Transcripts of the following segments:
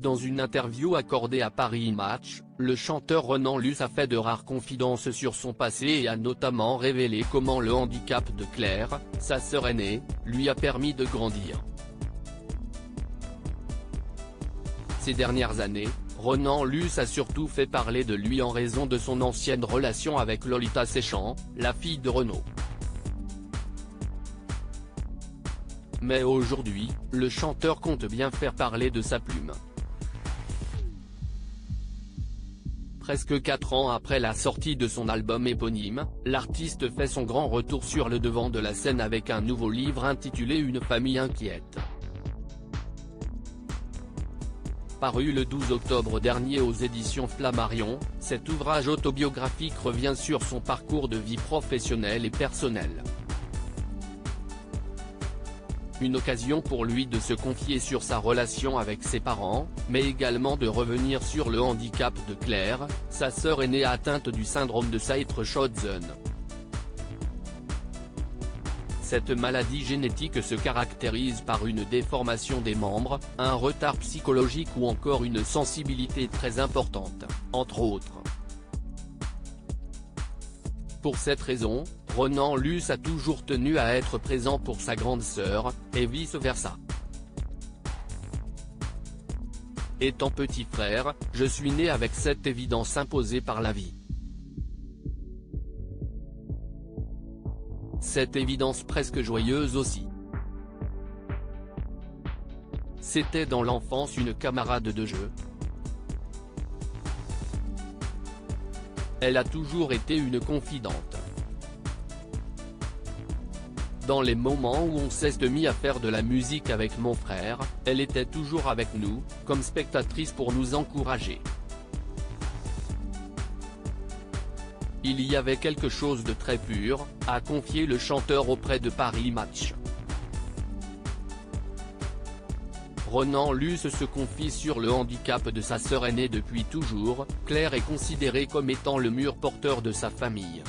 Dans une interview accordée à Paris Match, le chanteur Renan Luce a fait de rares confidences sur son passé et a notamment révélé comment le handicap de Claire, sa sœur aînée, lui a permis de grandir. Ces dernières années, Renan Luce a surtout fait parler de lui en raison de son ancienne relation avec Lolita Séchant, la fille de Renaud. Mais aujourd'hui, le chanteur compte bien faire parler de sa plume. Presque 4 ans après la sortie de son album éponyme, l'artiste fait son grand retour sur le devant de la scène avec un nouveau livre intitulé Une famille inquiète. Paru le 12 octobre dernier aux éditions Flammarion, cet ouvrage autobiographique revient sur son parcours de vie professionnelle et personnelle. Une occasion pour lui de se confier sur sa relation avec ses parents, mais également de revenir sur le handicap de Claire, sa sœur aînée atteinte du syndrome de Sayre-Schotzen. Cette maladie génétique se caractérise par une déformation des membres, un retard psychologique ou encore une sensibilité très importante, entre autres. Pour cette raison, Renan Luce a toujours tenu à être présent pour sa grande sœur, et vice-versa. Étant petit frère, je suis né avec cette évidence imposée par la vie. Cette évidence presque joyeuse aussi. C'était dans l'enfance une camarade de jeu. Elle a toujours été une confidente. Dans les moments où on s'est mis à faire de la musique avec mon frère, elle était toujours avec nous, comme spectatrice pour nous encourager. Il y avait quelque chose de très pur, a confié le chanteur auprès de Paris Match. Renan Luce se confie sur le handicap de sa sœur aînée depuis toujours. Claire est considérée comme étant le mur porteur de sa famille.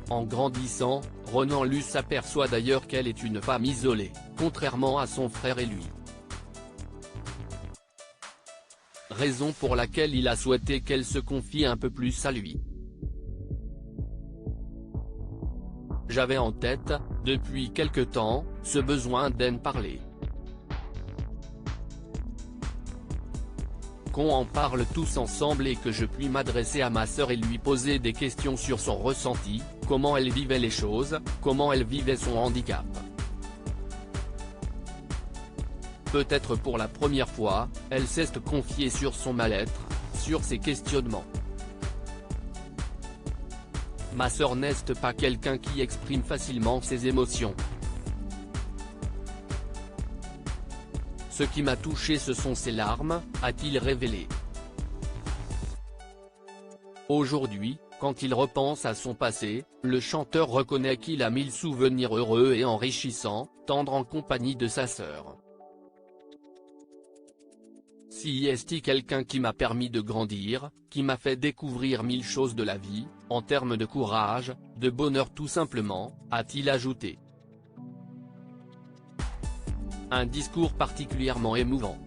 En grandissant, Renan Luce s'aperçoit d'ailleurs qu'elle est une femme isolée, contrairement à son frère et lui. Raison pour laquelle il a souhaité qu'elle se confie un peu plus à lui. J'avais en tête, depuis quelque temps, ce besoin d'en parler. Qu'on en parle tous ensemble et que je puis m'adresser à ma sœur et lui poser des questions sur son ressenti, comment elle vivait les choses, comment elle vivait son handicap. Peut-être pour la première fois, elle s'est confiée sur son mal-être, sur ses questionnements. Ma sœur n'est pas quelqu'un qui exprime facilement ses émotions. Ce qui m'a touché ce sont ses larmes, a-t-il révélé. Aujourd'hui, quand il repense à son passé, le chanteur reconnaît qu'il a 1000 souvenirs heureux et enrichissants, tendres en compagnie de sa sœur. Si est quelqu'un qui m'a permis de grandir, qui m'a fait découvrir 1000 choses de la vie, en termes de courage, de bonheur tout simplement, a-t-il ajouté. Un discours particulièrement émouvant.